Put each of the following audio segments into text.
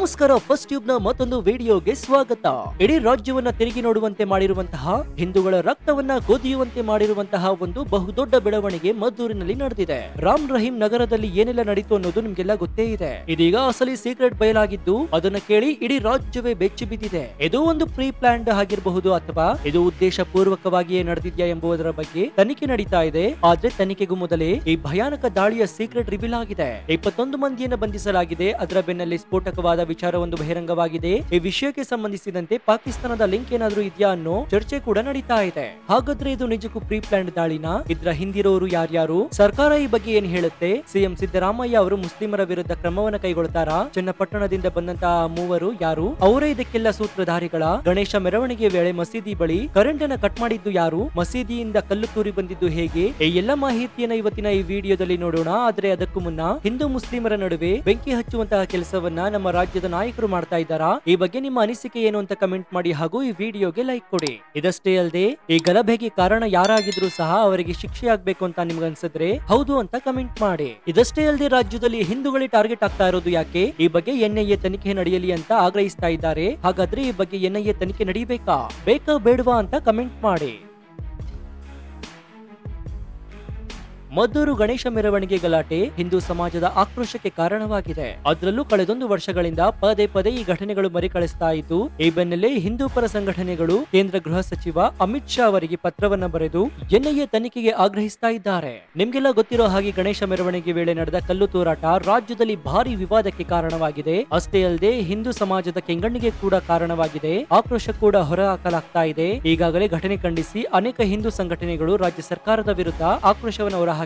ನಮಸ್ಕಾರ, first tube ನ ಮತ್ತೊಂದು ವಿಡಿಯೋಗೆ ಸ್ವಾಗತ. ಇಡೀ ರಾಜ್ಯವನ್ನ ತಿರುಗಿ ನೋಡುವಂತೆ ಮಾಡಿರುವಂತಹ, ಹಿಂದೂಗಳ ರಕ್ತವನ್ನ ಕುದಿಯುವಂತೆ ಮಾಡಿರುವಂತಹ ಒಂದು ಬಹುದೊಡ್ಡ ಬೆಳವಣಿಗೆ ಮದ್ದೂರಿನಲ್ಲಿ ನಡೆದಿದೆ. ರಾಮ್ ರಹೀಂ ನಗರದಲ್ಲಿ ಏನೆಲ್ಲ ನಡೀತು ಅನ್ನೋದು ನಿಮ್ಗೆಲ್ಲ ಗೊತ್ತೇ ಇದೆ. ಇದೀಗ ಅಸಲಿ ಸೀಕ್ರೆಟ್ ಬಯಲಾಗಿದ್ದು ಅದನ್ನ ಕೇಳಿ ಇಡೀ ರಾಜ್ಯವೇ ಬೆಚ್ಚಿ ಬಿದ್ದಿದೆ. ಇದು ಒಂದು ಪ್ರೀ ಪ್ಲಾನ್ಡ್ ಆಗಿರಬಹುದು ಅಥವಾ ಇದು ಉದ್ದೇಶ ಪೂರ್ವಕವಾಗಿಯೇ ನಡೆದಿದ್ಯಾ ಎಂಬುದರ ಬಗ್ಗೆ ತನಿಖೆ ನಡೀತಾ ಇದೆ. ಆದ್ರೆ ತನಿಖೆಗೂ ಮೊದಲೇ ಈ ಭಯಾನಕ ದಾಳಿಯ ಸೀಕ್ರೆಟ್ ರಿವೀಲ್ ಆಗಿದೆ. 21 ಮಂದಿಯನ್ನು ಬಂಧಿಸಲಾಗಿದೆ. ಅದರ ಬೆನ್ನಲ್ಲೇ ಸ್ಫೋಟಕವಾದ ವಿಚಾರವೊಂದು ಬಹಿರಂಗವಾಗಿದೆ. ಈ ವಿಷಯಕ್ಕೆ ಸಂಬಂಧಿಸಿದಂತೆ ಪಾಕಿಸ್ತಾನದ ಲಿಂಕ್ ಏನಾದ್ರೂ ಇದೆಯಾ ಅನ್ನೋ ಚರ್ಚೆ ಕೂಡ ನಡೀತಾ ಇದೆ. ಹಾಗಾದ್ರೆ ಇದು ನಿಜಕ್ಕೂ ಪ್ರೀ ಪ್ಲಾನ್ಡ್ ದಾಳಿನ? ಇದರ ಹಿಂದಿರೋರು ಯಾರ್ಯಾರು? ಸರ್ಕಾರ ಈ ಬಗ್ಗೆ ಏನ್ ಹೇಳುತ್ತೆ? ಸಿಎಂ ಸಿದ್ದರಾಮಯ್ಯ ಅವರು ಮುಸ್ಲಿಮರ ವಿರುದ್ಧ ಕ್ರಮವನ್ನು ಕೈಗೊಳ್ತಾರಾ? ಚನ್ನಪಟ್ಟಣದಿಂದ ಬಂದಂತಹ ಮೂವರು ಯಾರು? ಅವರೇ ಇದಕ್ಕೆಲ್ಲ ಸೂತ್ರಧಾರಿಗಳ? ಗಣೇಶ ಮೆರವಣಿಗೆ ವೇಳೆ ಮಸೀದಿ ಬಳಿ ಕರೆಂಟ್ ಅನ್ನ ಕಟ್ ಮಾಡಿದ್ದು ಯಾರು? ಮಸೀದಿಯಿಂದ ಕಲ್ಲು ತೂರಿ ಬಂದಿದ್ದು ಹೇಗೆ? ಈ ಎಲ್ಲ ಮಾಹಿತಿಯನ್ನ ಇವತ್ತಿನ ಈ ವಿಡಿಯೋದಲ್ಲಿ ನೋಡೋಣ. ಆದ್ರೆ ಅದಕ್ಕೂ ಮುನ್ನ ಹಿಂದೂ ಮುಸ್ಲಿಮರ ನಡುವೆ ಬೆಂಕಿ ಹಚ್ಚುವಂತಹ ಕೆಲಸವನ್ನ ನಮ್ಮ ರಾಜ್ಯದ ನಾಯಕರು ಮಾಡ್ತಾ ಇದ್ದಾರಾ? ಈ ಬಗ್ಗೆ ನಿಮ್ಮ ಅನಿಸಿಕೆ ಏನು ಅಂತ ಕಮೆಂಟ್ ಮಾಡಿ ಹಾಗೂ ಈ ವಿಡಿಯೋಗೆ ಲೈಕ್ ಕೊಡಿ. ಇದಷ್ಟೇ ಅಲ್ಲದೆ ಈ ಗಲಭೆಗೆ ಕಾರಣ ಯಾರಾಗಿದ್ರು ಸಹ ಅವರಿಗೆ ಶಿಕ್ಷೆ ಆಗ್ಬೇಕು ಅಂತ ನಿಮ್ಗೆ ಅನ್ಸಿದ್ರೆ ಹೌದು ಅಂತ ಕಮೆಂಟ್ ಮಾಡಿ. ಇದಷ್ಟೇ ಅಲ್ಲದೆ ರಾಜ್ಯದಲ್ಲಿ ಹಿಂದೂಗಳೇ ಟಾರ್ಗೆಟ್ ಆಗ್ತಾ ಇರೋದು ಯಾಕೆ? ಈ ಬಗ್ಗೆ ಎನ್ಐಎ ತನಿಖೆ ನಡೆಯಲಿ ಅಂತ ಆಗ್ರಹಿಸ್ತಾ ಇದ್ದಾರೆ. ಹಾಗಾದ್ರೆ ಈ ಬಗ್ಗೆ ಎನ್ಐಎ ತನಿಖೆ ನಡೀಬೇಕಾ, ಬೇಕಾ ಬೇಡವಾ ಅಂತ ಕಮೆಂಟ್ ಮಾಡಿ. ಮದ್ದೂರು ಗಣೇಶ ಮೆರವಣಿಗೆ ಗಲಾಟೆ ಹಿಂದೂ ಸಮಾಜದ ಆಕ್ರೋಶಕ್ಕೆ ಕಾರಣವಾಗಿದೆ. ಅದರಲ್ಲೂ ಕಳೆದೊಂದು ವರ್ಷಗಳಿಂದ ಪದೇ ಪದೇ ಈ ಘಟನೆಗಳು ಮರಿಕಳಿಸ್ತಾ ಇದ್ದು, ಈ ಬೆನ್ನಲ್ಲೇ ಹಿಂದೂ ಪರ ಸಂಘಟನೆಗಳು ಕೇಂದ್ರ ಗೃಹ ಸಚಿವ ಅಮಿತ್ ಶಾ ಅವರಿಗೆ ಪತ್ರವನ್ನ ಬರೆದು ಎನ್ಐಎ ತನಿಖೆಗೆ ಆಗ್ರಹಿಸ್ತಾ ಇದ್ದಾರೆ. ನಿಮ್ಗೆಲ್ಲ ಗೊತ್ತಿರೋ ಹಾಗೆ ಗಣೇಶ ಮೆರವಣಿಗೆ ವೇಳೆ ನಡೆದ ಕಲ್ಲು ತೂರಾಟ ರಾಜ್ಯದಲ್ಲಿ ಭಾರಿ ವಿವಾದಕ್ಕೆ ಕಾರಣವಾಗಿದೆ. ಅಷ್ಟೇ ಅಲ್ಲದೆ ಹಿಂದೂ ಸಮಾಜದ ಕೆಂಗಣ್ಣಿಗೆ ಕೂಡ ಕಾರಣವಾಗಿದೆ. ಆಕ್ರೋಶ ಕೂಡ ಹೊರಹಾಕಲಾಗ್ತಾ ಇದೆ. ಈಗಾಗಲೇ ಘಟನೆ ಖಂಡಿಸಿ ಅನೇಕ ಹಿಂದೂ ಸಂಘಟನೆಗಳು ರಾಜ್ಯ ಸರ್ಕಾರದ ವಿರುದ್ಧ ಆಕ್ರೋಶವನ್ನು ಹೊರಹಾಕಿದ್ವು.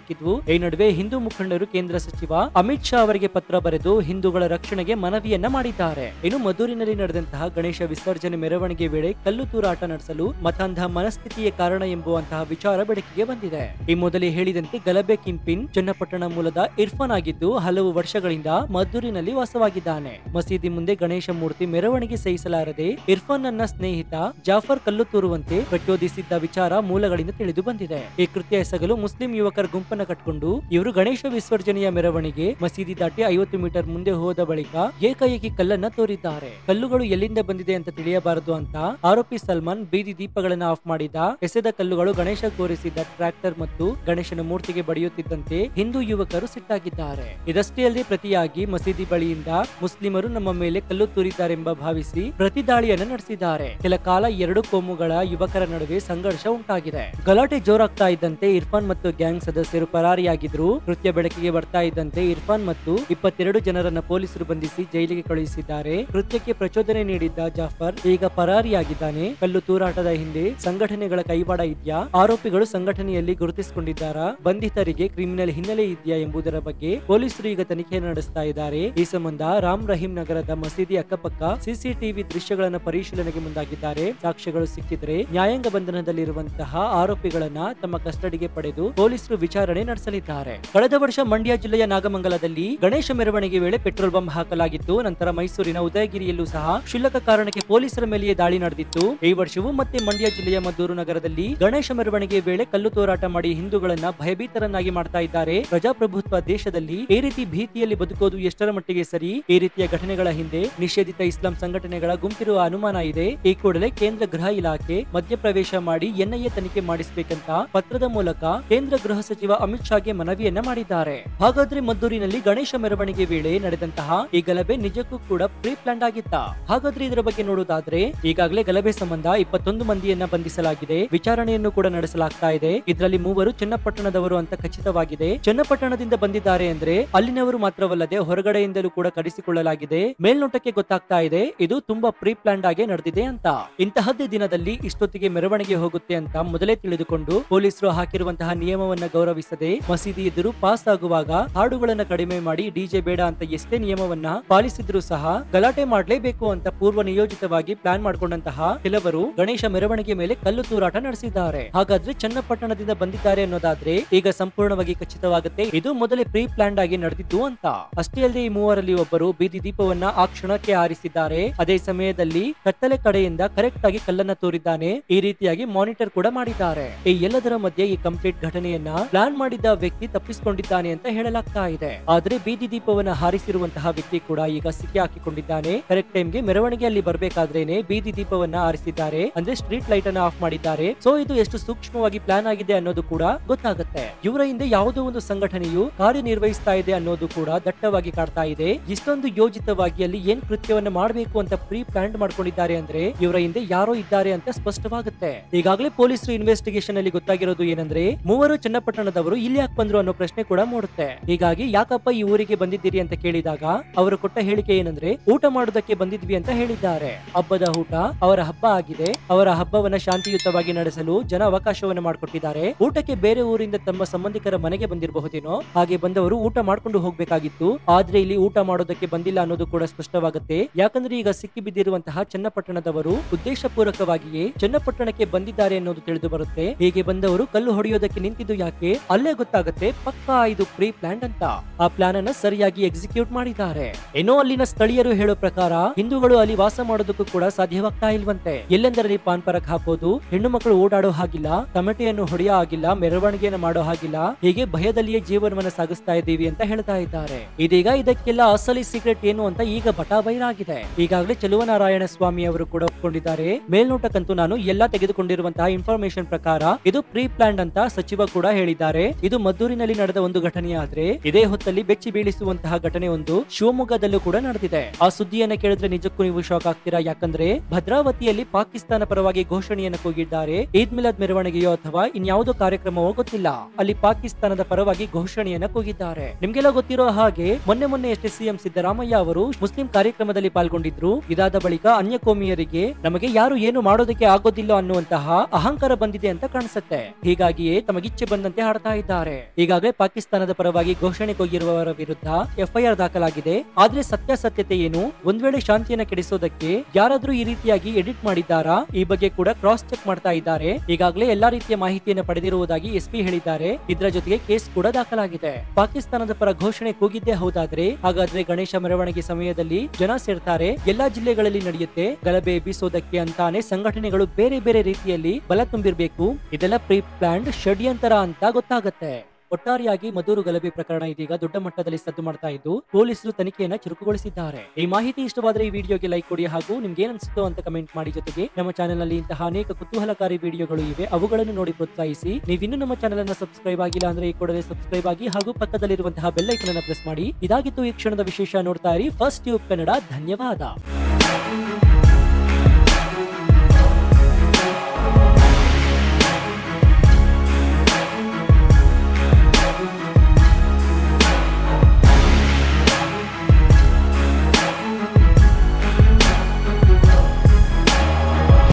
ಈ ನಡುವೆ ಹಿಂದೂ ಮುಖಂಡರು ಕೇಂದ್ರ ಸಚಿವ ಅಮಿತ್ ಶಾ ಅವರಿಗೆ ಪತ್ರ ಬರೆದು ಹಿಂದೂಗಳ ರಕ್ಷಣೆಗೆ ಮನವಿಯನ್ನ ಮಾಡಿದ್ದಾರೆ. ಇನ್ನು ಮದ್ದೂರಿನಲ್ಲಿ ನಡೆದಂತಹ ಗಣೇಶ ವಿಸರ್ಜನೆ ಮೆರವಣಿಗೆ ವೇಳೆ ಕಲ್ಲು ತೂರಾಟ ನಡೆಸಲು ಮತಾಂಧ ಮನಸ್ಥಿತಿಯೇ ಕಾರಣ ಎಂಬುವಂತಹ ವಿಚಾರ ಬೆಳಕಿಗೆ ಬಂದಿದೆ. ಈ ಮೊದಲೇ ಹೇಳಿದಂತೆ ಗಲಭೆ ಕಿಂಗ್ಪಿನ್ ಚನ್ನಪಟ್ಟಣ ಮೂಲದ ಇರ್ಫಾನ್ ಆಗಿದ್ದು ಹಲವು ವರ್ಷಗಳಿಂದ ಮದ್ದೂರಿನಲ್ಲಿ ವಾಸವಾಗಿದ್ದಾನೆ. ಮಸೀದಿ ಮುಂದೆ ಗಣೇಶ ಮೂರ್ತಿ ಮೆರವಣಿಗೆ ಸಹಿಸಲಾರದೆ ಇರ್ಫಾನ್ ನನ್ನ ಸ್ನೇಹಿತ ಜಾಫರ್ ಕಲ್ಲು ತೂರುವಂತೆ ಪ್ರಚೋದಿಸಿದ್ದ ವಿಚಾರ ಮೂಲಗಳಿಂದ ತಿಳಿದು ಬಂದಿದೆ. ಈ ಕೃತ್ಯ ಎಸಗಲು ಮುಸ್ಲಿಂ ಯುವಕರ ಗುಂಪನ್ನ ಕಟ್ಟಿಕೊಂಡು ಇವರು ಗಣೇಶ ವಿಸರ್ಜನೆಯ ಮೆರವಣಿಗೆ ಮಸೀದಿ ದಾಟಿ 50 ಮೀಟರ್ ಮುಂದೆ ಹೋದ ಬಳಿಕ ಏಕಾಏಕಿ ಕಲ್ಲನ್ನ ತೋರಿದ್ದಾರೆ. ಕಲ್ಲುಗಳು ಎಲ್ಲಿಂದ ಬಂದಿದೆ ಅಂತ ತಿಳಿಯಬಾರದು ಅಂತ ಆರೋಪಿ ಸಲ್ಮಾನ್ ಬೀದಿ ದೀಪಗಳನ್ನ ಆಫ್ ಮಾಡಿದ. ಎಸೆದ ಕಲ್ಲುಗಳು ಗಣೇಶ ತೋರಿಸಿದ್ದ ಟ್ರ್ಯಾಕ್ಟರ್ ಮತ್ತು ಗಣೇಶನ ಮೂರ್ತಿಗೆ ಬಡಿಯುತ್ತಿದ್ದಂತೆ ಹಿಂದೂ ಯುವಕರು ಸಿಟ್ಟಾಗಿದ್ದಾರೆ. ಇದಷ್ಟೇ ಅಲ್ಲದೆ ಪ್ರತಿಯಾಗಿ ಮಸೀದಿ ಬಳಿಯಿಂದ ಮುಸ್ಲಿಮರು ನಮ್ಮ ಮೇಲೆ ಕಲ್ಲು ತೂರಿದ್ದಾರೆಂಬ ಭಾವಿಸಿ ಪ್ರತಿ ದಾಳಿಯನ್ನು ನಡೆಸಿದ್ದಾರೆ. ಕೆಲ ಕಾಲ ಎರಡು ಕೋಮುಗಳ ಯುವಕರ ನಡುವೆ ಸಂಘರ್ಷ ಉಂಟಾಗಿದೆ. ಗಲಾಟೆ ಜೋರಾಗ್ತಾ ಇದ್ದಂತೆ ಇರ್ಫಾನ್ ಮತ್ತು ಗ್ಯಾಂಗ್ ಸದಸ್ಯರು ಪರಾರಿಯಾಗಿದ್ರು. ಕೃತ್ಯ ಬೆಳಕಿಗೆ ಬರ್ತಾ ಇದ್ದಂತೆ ಇರ್ಫಾನ್ ಮತ್ತು 22 ಜನರನ್ನ ಪೊಲೀಸರು ಬಂಧಿಸಿ ಜೈಲಿಗೆ ಕಳುಹಿಸಿದ್ದಾರೆ. ಕೃತ್ಯಕ್ಕೆ ಪ್ರಚೋದನೆ ನೀಡಿದ್ದ ಜಾಫರ್ ಈಗ ಪರಾರಿಯಾಗಿದ್ದಾನೆ. ಕಲ್ಲು ತೂರಾಟದ ಹಿಂದೆ ಸಂಘಟನೆಗಳ ಕೈವಾಡ ಇದೆಯಾ? ಆರೋಪಿಗಳು ಸಂಘಟನೆಯಲ್ಲಿ ಗುರುತಿಸಿಕೊಂಡಿದ್ದಾರಾ? ಬಂಧಿತರಿಗೆ ಕ್ರಿಮಿನಲ್ ಹಿನ್ನೆಲೆ ಇದೆಯಾ ಎಂಬುದರ ಬಗ್ಗೆ ಪೊಲೀಸರು ಈಗ ತನಿಖೆ ನಡೆಸ್ತಾ ಇದ್ದಾರೆ. ಈ ಸಂಬಂಧ ರಾಮ್ ರಹೀಂ ನಗರದ ಮಸೀದಿ ಅಕ್ಕಪಕ್ಕ ಸಿಸಿಟಿವಿ ದೃಶ್ಯಗಳನ್ನು ಪರಿಶೀಲನೆಗೆ ಮುಂದಾಗಿದ್ದಾರೆ. ಸಾಕ್ಷ್ಯಗಳು ಸಿಕ್ಕಿದ್ರೆ ನ್ಯಾಯಾಂಗ ಬಂಧನದಲ್ಲಿರುವಂತಹ ಆರೋಪಿಗಳನ್ನ ತಮ್ಮ ಕಸ್ಟಡಿಗೆ ಪಡೆದು ಪೊಲೀಸರು ವಿಚಾರಣೆ ನಡೆಸಲಿದ್ದಾರೆ. ಕಳೆದ ವರ್ಷ ಮಂಡ್ಯ ಜಿಲ್ಲೆಯ ನಾಗಮಂಗಲದಲ್ಲಿ ಗಣೇಶ ಮೆರವಣಿಗೆ ವೇಳೆ ಪೆಟ್ರೋಲ್ ಬಾಂಬ್ ಹಾಕಲಾಗಿತ್ತು. ನಂತರ ಮೈಸೂರಿನ ಉದಯಗಿರಿಯಲ್ಲೂ ಸಹ ಕ್ಷುಲ್ಲಕ ಕಾರಣಕ್ಕೆ ಪೊಲೀಸರ ಮೇಲೆಯೇ ದಾಳಿ ನಡೆದಿತ್ತು. ಈ ವರ್ಷವೂ ಮತ್ತೆ ಮಂಡ್ಯ ಜಿಲ್ಲೆಯ ಮದ್ದೂರು ನಗರದಲ್ಲಿ ಗಣೇಶ ಮೆರವಣಿಗೆ ವೇಳೆ ಕಲ್ಲು ತೂರಾಟ ಮಾಡಿ ಹಿಂದೂಗಳನ್ನ ಭಯಭೀತರನ್ನಾಗಿ ಮಾಡ್ತಾ ಇದ್ದಾರೆ. ಪ್ರಜಾಪ್ರಭುತ್ವ ದೇಶದಲ್ಲಿ ಈ ರೀತಿ ಭೀತಿಯಲ್ಲಿ ಬದುಕೋದು ಎಷ್ಟರ ಮಟ್ಟಿಗೆ ಸರಿ? ಈ ರೀತಿಯ ಘಟನೆಗಳ ಹಿಂದೆ ನಿಷೇಧಿತ ಇಸ್ಲಾಂ ಸಂಘಟನೆಗಳ ಗುಂಪಿರುವ ಅನುಮಾನ ಇದೆ. ಈ ಕೂಡಲೇ ಕೇಂದ್ರ ಗೃಹ ಇಲಾಖೆ ಮಧ್ಯಪ್ರವೇಶ ಮಾಡಿ ಎನ್ಐಎ ತನಿಖೆ ಮಾಡಿಸಬೇಕಂತ ಪತ್ರದ ಮೂಲಕ ಕೇಂದ್ರ ಗೃಹ ಸಚಿವ ಅಮಿತ್ ಶಾಗೆ ಮನವಿಯನ್ನ ಮಾಡಿದ್ದಾರೆ. ಹಾಗಾದ್ರೆ ಮದ್ದೂರಿನಲ್ಲಿ ಗಣೇಶ ಮೆರವಣಿಗೆ ವೇಳೆ ನಡೆದಂತಹ ಈ ಗಲಭೆ ನಿಜಕ್ಕೂ ಕೂಡ ಪ್ರೀ ಪ್ಲಾನ್ಡ್ ಆಗಿತ್ತ? ಹಾಗಾದ್ರೆ ಇದರ ಬಗ್ಗೆ ನೋಡೋದಾದ್ರೆ ಈಗಾಗಲೇ ಗಲಭೆ ಸಂಬಂಧ 21 ಮಂದಿಯನ್ನ ಬಂಧಿಸಲಾಗಿದೆ. ವಿಚಾರಣೆಯನ್ನು ಕೂಡ ನಡೆಸಲಾಗ್ತಾ ಇದೆ. ಇದರಲ್ಲಿ 3 ಚನ್ನಪಟ್ಟಣದವರು ಅಂತ ಖಚಿತವಾಗಿದೆ. ಚನ್ನಪಟ್ಟಣದಿಂದ ಬಂದಿದ್ದಾರೆ ಅಂದ್ರೆ ಅಲ್ಲಿನವರು ಮಾತ್ರವಲ್ಲದೆ ಹೊರಗಡೆಯಿಂದಲೂ ಕೂಡ ಕರೆಸಿಕೊಳ್ಳಲಾಗಿದೆ. ಮೇಲ್ನೋಟಕ್ಕೆ ಗೊತ್ತಾಗ್ತಾ ಇದೆ ಇದು ತುಂಬಾ ಪ್ರೀ ಪ್ಲಾನ್ಡ್ ಆಗಿ ನಡೆದಿದೆ ಅಂತ. ಇಂತಹದ್ದೇ ದಿನದಲ್ಲಿ ಇಷ್ಟೊತ್ತಿಗೆ ಮೆರವಣಿಗೆ ಹೋಗುತ್ತೆ ಅಂತ ಮೊದಲೇ ತಿಳಿದುಕೊಂಡು ಪೊಲೀಸರು ಹಾಕಿರುವಂತಹ ನಿಯಮವನ್ನ ಗೌರವಿಸದೆ ಮಸೀದಿ ಎದುರು ಪಾಸ್ ಆಗುವಾಗ ಹಾಡುಗಳನ್ನ ಕಡಿಮೆ ಮಾಡಿ ಡಿಜೆ ಬೇಡ ಅಂತ ಎಷ್ಟೇ ನಿಯಮವನ್ನ ಪಾಲಿಸಿದ್ರು ಸಹ ಗಲಾಟೆ ಮಾಡಲೇಬೇಕು ಅಂತ ಪೂರ್ವ ನಿಯೋಜಿತವಾಗಿ ಪ್ಲಾನ್ ಮಾಡಿಕೊಂಡಂತಹ ಕೆಲವರು ಗಣೇಶ ಮೆರವಣಿಗೆ ಮೇಲೆ ಕಲ್ಲು ತೂರಾಟ ನಡೆಸಿದ್ದಾರೆ. ಹಾಗಾದ್ರೆ ಚನ್ನಪಟ್ಟಣದಿಂದ ಬಂದಿದ್ದಾರೆ ಅನ್ನೋದಾದ್ರೆ ಈಗ ಸಂಪೂರ್ಣವಾಗಿ ಖಚಿತವಾಗುತ್ತೆ ಇದು ಮೊದಲೇ ಪ್ರೀ ಪ್ಲಾನ್ಡ್ ಆಗಿ ನಡೆದಿದ್ದು ಅಂತ. ಅಷ್ಟೇ ಅಲ್ಲದೆ ಈ ಮೂವರಲ್ಲಿ ಒಬ್ಬರು ಬೀದಿ ದೀಪವನ್ನ ಆ ಕ್ಷಣಕ್ಕೆ ಆರಿಸಿದ್ದಾರೆ. ಅದೇ ಸಮಯದಲ್ಲಿ ಕತ್ತಲೆ ಕಡೆಯಿಂದ ಕರೆಕ್ಟ್ ಆಗಿ ಕಲ್ಲನ್ನ ತೋರಿದ್ದಾನೆ. ಈ ರೀತಿಯಾಗಿ ಮಾನಿಟರ್ ಕೂಡ ಮಾಡಿದ್ದಾರೆ. ಈ ಎಲ್ಲದರ ಮಧ್ಯೆ ಈ ಕಂಪ್ಲೀಟ್ ಘಟನೆಯನ್ನ ಪ್ಲಾನ್ ಪ್ಲಾನ್ ಮಾಡಿದ್ದ ವ್ಯಕ್ತಿ ತಪ್ಪಿಸಿಕೊಂಡಿದ್ದಾನೆ ಅಂತ ಹೇಳಲಾಗ್ತಾ ಇದೆ. ಆದ್ರೆ ಬೀದಿ ದೀಪವನ್ನ ಹಾರಿಸಿರುವಂತಹ ವ್ಯಕ್ತಿ ಕೂಡ ಈಗ ಸಿಕ್ಕಿ ಹಾಕಿಕೊಂಡಿದ್ದಾನೆ. ಕರೆಕ್ಟ್ ಟೈಮ್ಗೆ ಮೆರವಣಿಗೆ ಅಲ್ಲಿ ಬರ್ಬೇಕಾದ್ರೇನೆ ಬೀದಿ ದೀಪವನ್ನ ಹಾರಿಸಿದ್ದಾರೆ, ಅಂದ್ರೆ ಸ್ಟ್ರೀಟ್ ಲೈಟ್ ಅನ್ನ ಆಫ್ ಮಾಡಿದ್ದಾರೆ. ಸೊ ಇದು ಎಷ್ಟು ಸೂಕ್ಷ್ಮವಾಗಿ ಪ್ಲಾನ್ ಆಗಿದೆ ಅನ್ನೋದು ಕೂಡ ಗೊತ್ತಾಗುತ್ತೆ. ಇವರ ಹಿಂದೆ ಯಾವುದೋ ಒಂದು ಸಂಘಟನೆಯು ಕಾರ್ಯನಿರ್ವಹಿಸ್ತಾ ಇದೆ ಅನ್ನೋದು ಕೂಡ ದಟ್ಟವಾಗಿ ಕಾಡ್ತಾ ಇದೆ. ಇಷ್ಟೊಂದು ಯೋಜಿತವಾಗಿ ಅಲ್ಲಿ ಏನ್ ಕೃತ್ಯವನ್ನ ಮಾಡಬೇಕು ಅಂತ ಪ್ರೀ ಪ್ಲಾನ್ ಮಾಡ್ಕೊಂಡಿದ್ದಾರೆ ಅಂದ್ರೆ ಇವರ ಹಿಂದೆ ಯಾರೋ ಇದ್ದಾರೆ ಅಂತ ಸ್ಪಷ್ಟವಾಗುತ್ತೆ. ಈಗಾಗಲೇ ಪೊಲೀಸರು ಇನ್ವೆಸ್ಟಿಗೇಷನ್ ಅಲ್ಲಿ ಗೊತ್ತಾಗಿರೋದು ಏನಂದ್ರೆ ಮೂವರು ಚನ್ನಪಟ್ಟಣದವರು ಇಲ್ಲಿ ಯಾಕೆ ಬಂದ್ರು ಅನ್ನೋ ಪ್ರಶ್ನೆ ಕೂಡ ಮೂಡುತ್ತೆ. ಹೀಗಾಗಿ ಯಾಕಪ್ಪ ಈ ಊರಿಗೆ ಬಂದಿದ್ದೀರಿ ಅಂತ ಕೇಳಿದಾಗ ಅವರು ಕೊಟ್ಟ ಹೇಳಿಕೆ ಏನಂದ್ರೆ ಊಟ ಮಾಡೋದಕ್ಕೆ ಬಂದಿದ್ವಿ ಅಂತ ಹೇಳಿದ್ದಾರೆ. ಹಬ್ಬದ ಊಟ ಅವರ ಹಬ್ಬ ಆಗಿದೆ. ಅವರ ಹಬ್ಬವನ್ನ ಶಾಂತಿಯುತವಾಗಿ ನಡೆಸಲು ಜನ ಅವಕಾಶವನ್ನ ಮಾಡಿಕೊಟ್ಟಿದ್ದಾರೆ. ಊಟಕ್ಕೆ ಬೇರೆ ಊರಿಂದ ತಮ್ಮ ಸಂಬಂಧಿಕರ ಮನೆಗೆ ಬಂದಿರಬಹುದೇನೋ, ಹಾಗೆ ಬಂದವರು ಊಟ ಮಾಡ್ಕೊಂಡು ಹೋಗ್ಬೇಕಾಗಿತ್ತು. ಆದ್ರೆ ಇಲ್ಲಿ ಊಟ ಮಾಡೋದಕ್ಕೆ ಬಂದಿಲ್ಲ ಅನ್ನೋದು ಕೂಡ ಸ್ಪಷ್ಟವಾಗುತ್ತೆ. ಯಾಕಂದ್ರೆ ಈಗ ಸಿಕ್ಕಿ ಬಿದ್ದಿರುವಂತಹ ಚನ್ನಪಟ್ಟಣದವರು ಉದ್ದೇಶಪೂರ್ವಕವಾಗಿಯೇ ಚನ್ನಪಟ್ಟಣಕ್ಕೆ ಬಂದಿದ್ದಾರೆ ಅನ್ನೋದು ತಿಳಿದು ಬರುತ್ತೆ. ಹೀಗೆ ಬಂದವರು ಕಲ್ಲು ಹೊಡೆಯೋದಕ್ಕೆ ನಿಂತಿದ್ದು ಯಾಕೆ ಅಲ್ಲೇ ಗೊತ್ತಾಗುತ್ತೆ ಪಕ್ಕಾ ಇದು ಪ್ರೀ ಪ್ಲಾನ್ ಅಂತ. ಆ ಪ್ಲಾನ್ ಅನ್ನ ಸರಿಯಾಗಿ ಎಕ್ಸಿಕ್ಯೂಟ್ ಮಾಡಿದ್ದಾರೆ. ಏನೋ ಅಲ್ಲಿನ ಸ್ಥಳೀಯರು ಹೇಳೋ ಪ್ರಕಾರ ಹಿಂದೂಗಳು ಅಲ್ಲಿ ವಾಸ ಮಾಡೋದಕ್ಕೂ ಕೂಡ ಸಾಧ್ಯವಾಗ್ತಾ ಇಲ್ವಂತೆ. ಎಲ್ಲೆಂದರಲ್ಲಿ ಪಾನ್ ಪರಕ್ ಹಾಕೋದು, ಹೆಣ್ಣು ಮಕ್ಕಳು ಓಡಾಡೋ ಹಾಗಿಲ್ಲ, ತಮಟೆಯನ್ನು ಹೊಡೆಯೋ ಆಗಿಲ್ಲ, ಮೆರವಣಿಗೆಯನ್ನು ಮಾಡೋ ಹಾಗಿಲ್ಲ, ಹೀಗೆ ಭಯದಲ್ಲಿಯೇ ಜೀವನವನ್ನ ಸಾಗಿಸ್ತಾ ಇದ್ದೀವಿ ಅಂತ ಹೇಳ್ತಾ ಇದ್ದಾರೆ. ಇದೀಗ ಇದಕ್ಕೆಲ್ಲ ಅಸಲಿ ಸೀಕ್ರೆಟ್ ಏನು ಅಂತ ಈಗ ಬಟಾಬೈರಾಗಿದೆ. ಈಗಾಗಲೇ ಚೆಲುವನಾರಾಯಣ ಸ್ವಾಮಿ ಅವರು ಕೂಡ ಒಪ್ಕೊಂಡಿದ್ದಾರೆ. ಮೇಲ್ನೋಟಕ್ಕಂತೂ ನಾನು ಎಲ್ಲಾ ತೆಗೆದುಕೊಂಡಿರುವಂತಹ ಇನ್ಫಾರ್ಮೇಶನ್ ಪ್ರಕಾರ ಇದು ಪ್ರೀ ಪ್ಲಾನ್ ಅಂತ ಸಚಿವ ಕೂಡ ಹೇಳಿದ್ದಾರೆ. ಇದು ಮದ್ದೂರಿನಲ್ಲಿ ನಡೆದ ಒಂದು ಘಟನೆ ಆದ್ರೆ ಇದೇ ಹೊತ್ತಲ್ಲಿ ಬೆಚ್ಚಿ ಬೀಳಿಸುವಂತಹ ಘಟನೆ ಒಂದು ಶಿವಮೊಗ್ಗದಲ್ಲೂ ಕೂಡ ನಡೆದಿದೆ. ಆ ಸುದ್ದಿಯನ್ನ ಕೇಳಿದ್ರೆ ನಿಜಕ್ಕೂ ನೀವು ಶಾಕ್ ಆಗ್ತೀರಾ. ಯಾಕಂದ್ರೆ ಭದ್ರಾವತಿಯಲ್ಲಿ ಪಾಕಿಸ್ತಾನ ಪರವಾಗಿ ಘೋಷಣೆಯನ್ನು ಕೂಗಿದ್ದಾರೆ. ಈದ್ ಮಿಲಾದ್ ಮೆರವಣಿಗೆಯೋ ಅಥವಾ ಇನ್ಯಾವುದೋ ಕಾರ್ಯಕ್ರಮವೋ ಗೊತ್ತಿಲ್ಲ, ಅಲ್ಲಿ ಪಾಕಿಸ್ತಾನದ ಪರವಾಗಿ ಘೋಷಣೆಯನ್ನ ಕೂಗಿದ್ದಾರೆ. ನಿಮ್ಗೆಲ್ಲ ಗೊತ್ತಿರೋ ಹಾಗೆ ಮೊನ್ನೆ ಅಷ್ಟೇ ಸಿಎಂ ಸಿದ್ದರಾಮಯ್ಯ ಅವರು ಮುಸ್ಲಿಂ ಕಾರ್ಯಕ್ರಮದಲ್ಲಿ ಪಾಲ್ಗೊಂಡಿದ್ರು. ಇದಾದ ಬಳಿಕ ಅನ್ಯ ಕೋಮಿಯರಿಗೆ ನಮಗೆ ಯಾರು ಏನು ಮಾಡೋದಕ್ಕೆ ಆಗೋದಿಲ್ಲ ಅನ್ನುವಂತಹ ಅಹಂಕಾರ ಬಂದಿದೆ ಅಂತ ಕಾಣಿಸುತ್ತೆ. ಹೀಗಾಗಿಯೇ ತಮಗಿಚ್ಛೆ ಬಂದಂತೆ ಹಾಡ್ತಾ ಇದ್ದಾರೆ. ಈಗಾಗಲೇ ಪಾಕಿಸ್ತಾನದ ಪರವಾಗಿ ಘೋಷಣೆ ಕೂಗಿರುವವರ ವಿರುದ್ಧ ಎಫ್ಐಆರ್ ದಾಖಲಾಗಿದೆ. ಆದ್ರೆ ಸತ್ಯಾಸತ್ಯತೆ ಏನು, ಒಂದ್ ವೇಳೆ ಶಾಂತಿಯನ್ನ ಕೆಡಿಸೋದಕ್ಕೆ ಯಾರಾದ್ರೂ ಈ ರೀತಿಯಾಗಿ ಎಡಿಟ್ ಮಾಡಿದ್ದಾರಾ, ಈ ಬಗ್ಗೆ ಕೂಡ ಕ್ರಾಸ್ ಚೆಕ್ ಮಾಡ್ತಾ ಇದ್ದಾರೆ. ಈಗಾಗಲೇ ಎಲ್ಲಾ ರೀತಿಯ ಮಾಹಿತಿಯನ್ನು ಪಡೆದಿರುವುದಾಗಿ ಎಸ್ಪಿ ಹೇಳಿದ್ದಾರೆ. ಇದರ ಜೊತೆಗೆ ಕೇಸ್ ಕೂಡ ದಾಖಲಾಗಿದೆ. ಪಾಕಿಸ್ತಾನದ ಪರ ಘೋಷಣೆ ಕೂಗಿದ್ದೇ ಹೌದಾದ್ರೆ ಹಾಗಾದ್ರೆ ಗಣೇಶ ಮೆರವಣಿಗೆ ಸಮಯದಲ್ಲಿ ಜನ ಸೇರ್ತಾರೆ, ಎಲ್ಲಾ ಜಿಲ್ಲೆಗಳಲ್ಲಿ ನಡೆಯುತ್ತೆ. ಗಲಭೆ ಎಬ್ಬಿಸೋದಕ್ಕೆ ಅಂತಾನೆ ಸಂಘಟನೆಗಳು ಬೇರೆ ಬೇರೆ ರೀತಿಯಲ್ಲಿ ಬಲ ತುಂಬಿರ್ಬೇಕು. ಇದೆಲ್ಲ ಪ್ರೀ ಪ್ಲಾನ್ಡ್ ಷಡ್ಯಂತರ ಅಂತ ಗೊತ್ತಾಗತ್ತೆ. ಒಟ್ಟಾರೆಯಾಗಿ ಮದ್ದೂರು ಗಲಭೆ ಪ್ರಕರಣ ಇದೀಗ ದೊಡ್ಡ ಮಟ್ಟದಲ್ಲಿ ಸದ್ದು ಮಾಡ್ತಾ ಇದ್ದು ಪೊಲೀಸರು ತನಿಖೆಯನ್ನ ಚುರುಕುಗೊಳಿಸಿದ್ದಾರೆ. ಈ ಮಾಹಿತಿ ಇಷ್ಟವಾದ್ರೆ ಈ ವಿಡಿಯೋಗೆ ಲೈಕ್ ಕೊಡಿ ಹಾಗೂ ನಿಮ್ಗೆ ಏನ್ ಅನ್ಸುತ್ತೋ ಅಂತ ಕಮೆಂಟ್ ಮಾಡಿ. ಜೊತೆಗೆ ನಮ್ಮ ಚಾನೆಲ್ ನಲ್ಲಿ ಇಂತಹ ಅನೇಕ ಕುತೂಹಲಕಾರಿ ವಿಡಿಯೋಗಳು ಇವೆ, ಅವುಗಳನ್ನು ನೋಡಿ ಪ್ರೋತ್ಸಾಹಿಸಿ. ನೀವಿನ್ನೂ ನಮ್ಮ ಚಾನೆಲ್ ಅನ್ನ ಸಬ್ಸ್ಕ್ರೈಬ್ ಆಗಿಲ್ಲ ಅಂದ್ರೆ ಈ ಕೂಡಲೇ ಸಬ್ಸ್ಕ್ರೈಬ್ ಆಗಿ ಹಾಗೂ ಪಕ್ಕದಲ್ಲಿರುವಂತಹ ಬೆಲ್ ಐಕಾನ್ ಅನ್ನು ಪ್ರೆಸ್ ಮಾಡಿ. ಇದಾಗಿತ್ತು ಈ ಕ್ಷಣದ ವಿಶೇಷ. ನೋಡ್ತಾ ಇರಿ ಫಸ್ಟ್ ಟ್ಯೂಬ್ ಕನ್ನಡ. ಧನ್ಯವಾದ.